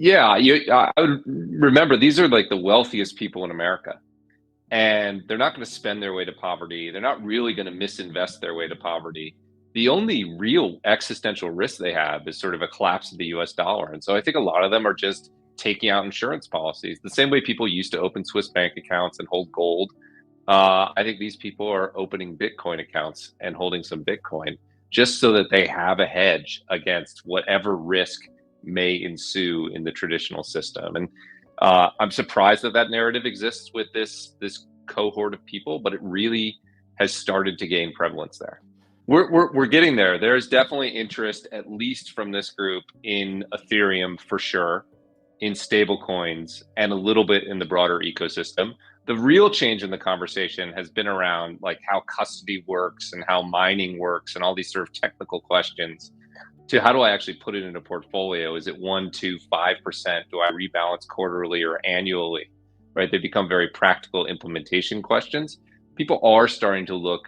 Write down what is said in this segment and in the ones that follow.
Yeah, I would remember these are like the wealthiest people in America, and they're not going to spend their way to poverty. They're not really going to misinvest their way to poverty. The only real existential risk they have is sort of a collapse of the US dollar. And so I think a lot of them are just taking out insurance policies, the same way people used to open Swiss bank accounts and hold gold. I think these people are opening Bitcoin accounts and holding some Bitcoin just so that they have a hedge against whatever risk may ensue in the traditional system. And I'm surprised that that narrative exists with this cohort of people, but it really has started to gain prevalence there. We're getting there. There's definitely interest, at least from this group, in Ethereum for sure, in stable coins, and a little bit in the broader ecosystem. The real change in the conversation has been around like how custody works and how mining works and all these sort of technical questions to how do I actually put it in a portfolio? Is it 1, 2, 5%? Do I rebalance quarterly or annually? Right? They become very practical implementation questions. People are starting to look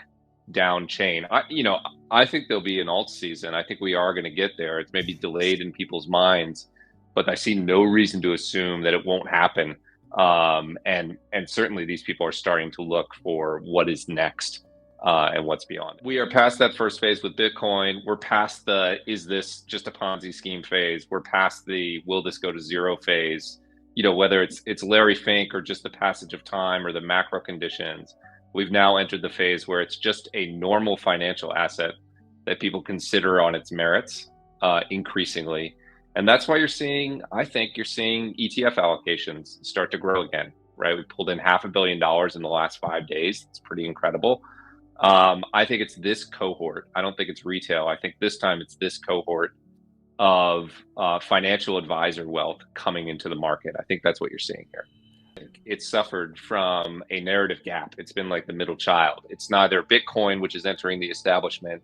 down chain. I think there'll be an alt season. I think we are going to get there. It's maybe delayed in people's minds, but I see no reason to assume that it won't happen. And certainly these people are starting to look for what is next and what's beyond. We are past that first phase with Bitcoin. We're past the is this just a Ponzi scheme phase. We're past the will this go to zero phase. Whether it's Larry Fink or just the passage of time or the macro conditions, we've now entered the phase where it's just a normal financial asset that people consider on its merits increasingly. And that's why I think you're seeing ETF allocations start to grow again, right? We pulled in $500 million in the last 5 days. It's pretty incredible. I think it's this cohort. I don't think it's retail. I think this time it's this cohort of financial advisor wealth coming into the market. I think that's what you're seeing here. It's suffered from a narrative gap. It's been like the middle child. It's neither Bitcoin, which is entering the establishment,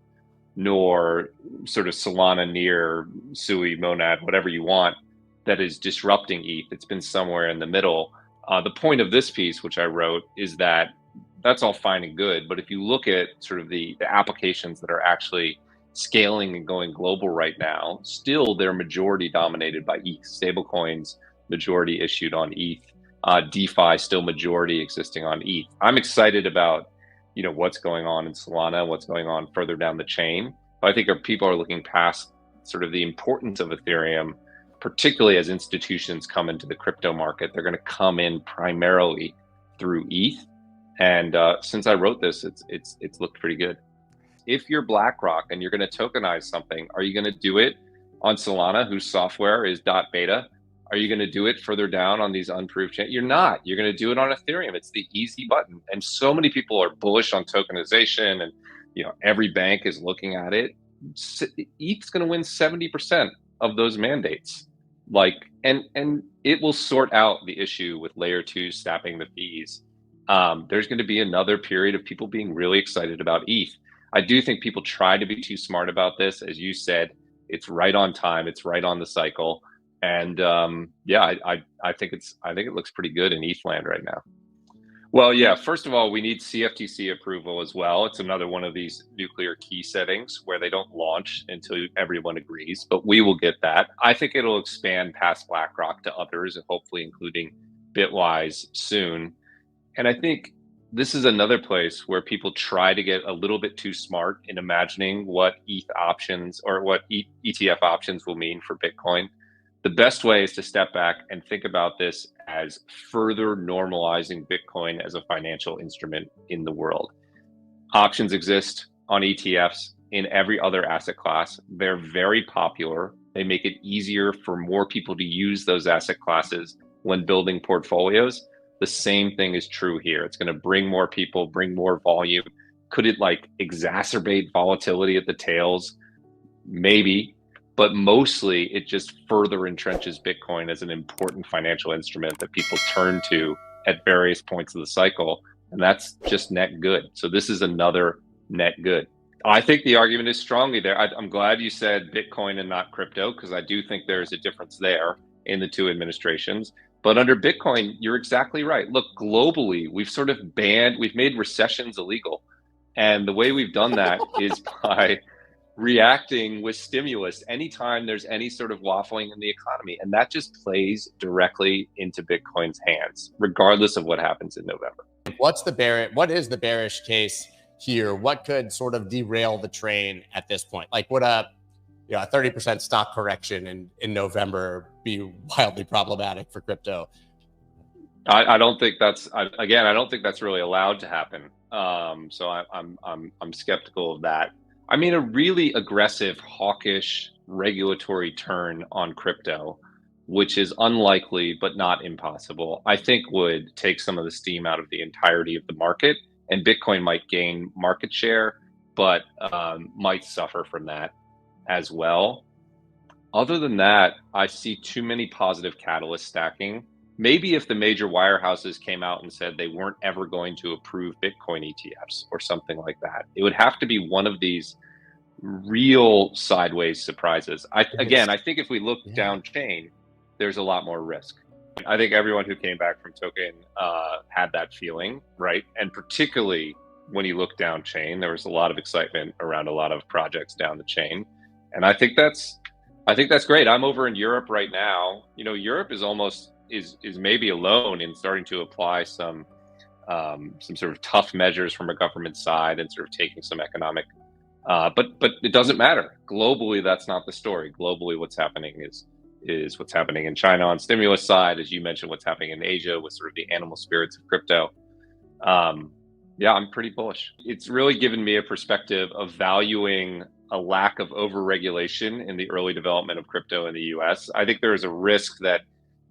nor sort of Solana, near Sui, Monad, whatever you want, that is disrupting ETH. It's been somewhere in the middle. The point of this piece, which I wrote, is that that's all fine and good. But if you look at sort of the applications that are actually scaling and going global right now, still they're majority dominated by ETH. Stablecoins, majority issued on ETH. DeFi, still majority existing on ETH. I'm excited about what's going on in Solana, what's going on further down the chain. But I think people are looking past sort of the importance of Ethereum, particularly as institutions come into the crypto market. They're going to come in primarily through ETH. And since I wrote this, it's looked pretty good. If you're BlackRock and you're going to tokenize something, are you going to do it on Solana, whose software is .beta? Are you going to do it further down on these unproved chains? You're not. You're going to do it on Ethereum. It's the easy button. And so many people are bullish on tokenization, and every bank is looking at it. ETH's going to win 70% of those mandates. And it will sort out the issue with layer 2 snapping the fees. There's going to be another period of people being really excited about ETH. I do think people try to be too smart about this. As you said, it's right on time. It's right on the cycle. And I think it looks pretty good in ETH land right now. Well, yeah, first of all, we need CFTC approval as well. It's another one of these nuclear key settings where they don't launch until everyone agrees, but we will get that. I think it'll expand past BlackRock to others, and hopefully including Bitwise soon. And I think this is another place where people try to get a little bit too smart in imagining what ETH options or what ETF options will mean for Bitcoin. The best way is to step back and think about this as further normalizing Bitcoin as a financial instrument in the world. Options exist on ETFs in every other asset class. They're very popular. They make it easier for more people to use those asset classes when building portfolios. The same thing is true here. It's going to bring more people, bring more volume. Could it exacerbate volatility at the tails? Maybe. But mostly it just further entrenches Bitcoin as an important financial instrument that people turn to at various points of the cycle. And that's just net good. So this is another net good. I think the argument is strongly there. I'm glad you said Bitcoin and not crypto, because I do think there's a difference there in the two administrations. But under Bitcoin, you're exactly right. Look, globally, we've made recessions illegal. And the way we've done that is by reacting with stimulus anytime there's any sort of waffling in the economy. And that just plays directly into Bitcoin's hands, regardless of what happens in November. What is the bearish case here? What could sort of derail the train at this point? Like, would a 30% stock correction in November be wildly problematic for crypto? I don't think that's I don't think that's really allowed to happen. So I'm skeptical of that. I mean, a really aggressive, hawkish regulatory turn on crypto, which is unlikely but not impossible, I think would take some of the steam out of the entirety of the market, and Bitcoin might gain market share, but might suffer from that as well. Other than that, I see too many positive catalysts stacking. Maybe if the major wirehouses came out and said they weren't ever going to approve Bitcoin ETFs or something like that, it would have to be one of these real sideways surprises. I think if we look down chain, there's a lot more risk. I think everyone who came back from token had that feeling, right? And particularly when you look down chain, there was a lot of excitement around a lot of projects down the chain. And I think that's great. I'm over in Europe right now. Europe is maybe alone in starting to apply some sort of tough measures from a government side and sort of taking some economic, but it doesn't matter. Globally, that's not the story. Globally, what's happening is what's happening in China on stimulus side, as you mentioned, what's happening in Asia with sort of the animal spirits of crypto. Yeah, I'm pretty bullish. It's really given me a perspective of valuing a lack of over-regulation in the early development of crypto in the US. I think there is a risk that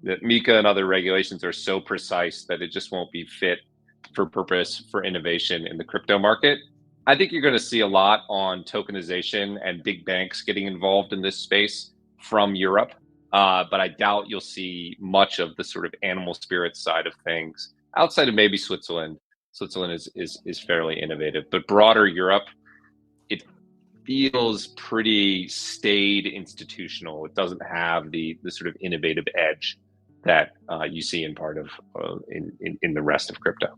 MiCA and other regulations are so precise that it just won't be fit for purpose for innovation in the crypto market. I think you're going to see a lot on tokenization and big banks getting involved in this space from Europe, but I doubt you'll see much of the sort of animal spirits side of things outside of maybe Switzerland. Switzerland is fairly innovative, but broader Europe, it feels pretty staid institutional. It doesn't have the sort of innovative edge that you see in part of in the rest of crypto.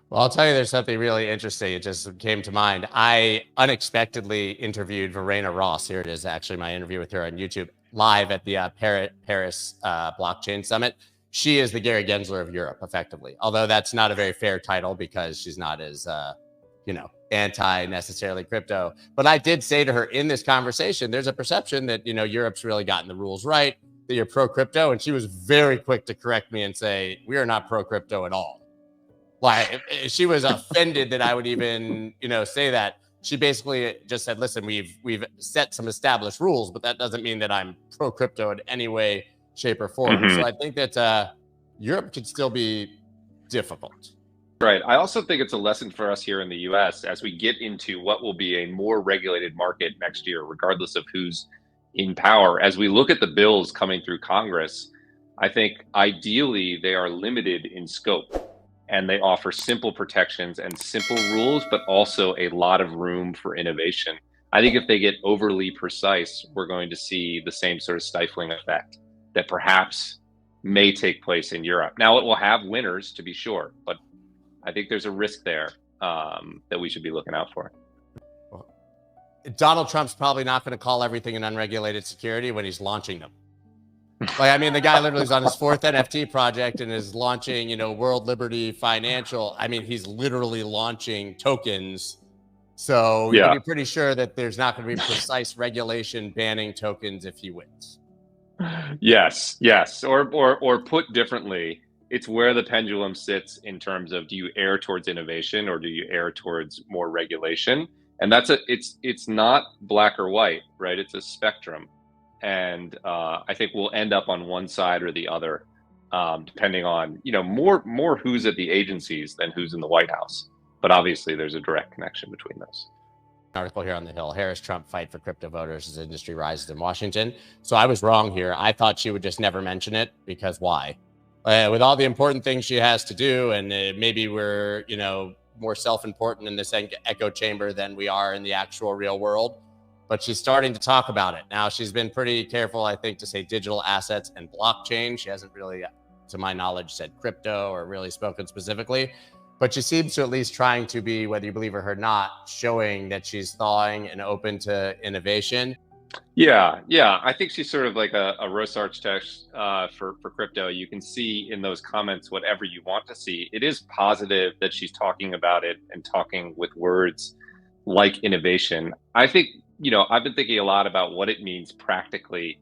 Well, I'll tell you, there's something really interesting. It just came to mind. I unexpectedly interviewed Verena Ross. Here it is, actually, my interview with her on YouTube, live at the Paris Blockchain Summit. She is the Gary Gensler of Europe, effectively. Although that's not a very fair title because she's not as, anti-necessarily crypto. But I did say to her in this conversation, there's a perception that, Europe's really gotten the rules right, that you're pro-crypto. And she was very quick to correct me and say, we are not pro-crypto at all. Like, she was offended that I would even, say that. She basically just said, listen, we've set some established rules, but that doesn't mean that I'm pro-crypto in any way, shape, or form. Mm-hmm. So I think that Europe could still be difficult. Right. I also think it's a lesson for us here in the US as we get into what will be a more regulated market next year, regardless of who's in power. As we look at the bills coming through Congress, I think ideally they are limited in scope and they offer simple protections and simple rules, but also a lot of room for innovation. I think if they get overly precise, we're going to see the same sort of stifling effect that perhaps may take place in Europe. Now, it will have winners, to be sure, but I think there's a risk there that we should be looking out for. Donald Trump's probably not going to call everything an unregulated security when he's launching them. The guy literally is on his 4th NFT project and is launching, World Liberty Financial. He's literally launching tokens. So you can be pretty sure that there's not going to be precise regulation banning tokens if he wins. Yes. Or put differently, it's where the pendulum sits in terms of, do you err towards innovation or do you err towards more regulation? And it's not black or white, right? It's a spectrum. And I think we'll end up on one side or the other, depending on, more who's at the agencies than who's in the White House. But obviously there's a direct connection between those. Article here on the Hill: Harris-Trump fight for crypto voters as industry rises in Washington. So I was wrong here. I thought she would just never mention it, because why? With all the important things she has to do, and maybe we're, more self-important in this echo chamber than we are in the actual real world. But she's starting to talk about it. Now, she's been pretty careful, I think, to say digital assets and blockchain. She hasn't really, to my knowledge, said crypto or really spoken specifically. but she seems to at least trying to be, whether you believe her or not, showing that she's thawing and open to innovation. Yeah, yeah. I think she's sort of like a Rose architect for crypto. You can see in those comments whatever you want to see. It is positive that she's talking about it and talking with words like innovation. I think, I've been thinking a lot about what it means practically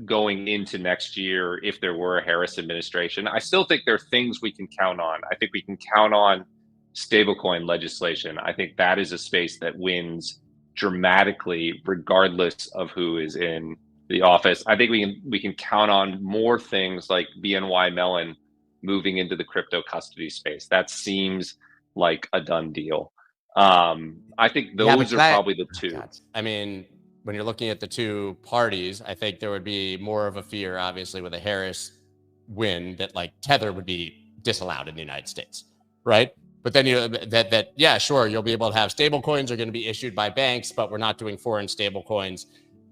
going into next year if there were a Harris administration. I still think there are things we can count on. I think we can count on stablecoin legislation. I think that is a space that wins dramatically regardless of who is in the office. I think we can count on more things like BNY Mellon moving into the crypto custody space. That seems like a done deal. I think Yeah, those but are that, probably the oh two. God. I mean, when you're looking at the two parties, I think there would be more of a fear, obviously, with a Harris win that like Tether would be disallowed in the United States, right? But then yeah, sure, you'll be able to have stable coins are going to be issued by banks, but we're not doing foreign stable coins.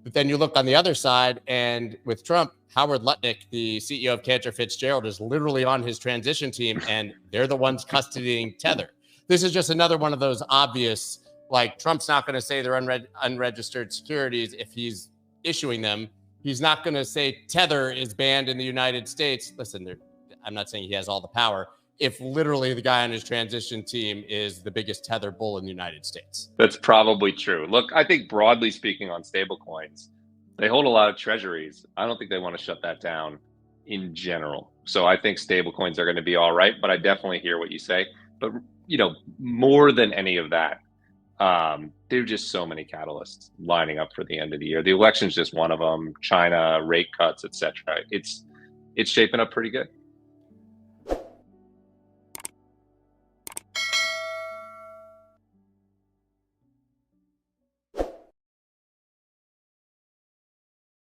But then you look on the other side, and with Trump, Howard Lutnick, the CEO of Cantor Fitzgerald, is literally on his transition team, and they're the ones custodying Tether. This is just another one of those obvious, like Trump's not going to say they're unregistered securities if he's issuing them. He's not going to say Tether is banned in the United States. Listen, I'm not saying he has all the power. If literally the guy on his transition team is the biggest Tether bull in the United States. That's probably true. Look, I think broadly speaking on stablecoins, they hold a lot of treasuries. I don't think they want to shut that down in general. So I think stablecoins are going to be all right, but I definitely hear what you say. But more than any of that, there are just so many catalysts lining up for the end of the year. The election's just one of them. China, rate cuts, etc. It's shaping up pretty good.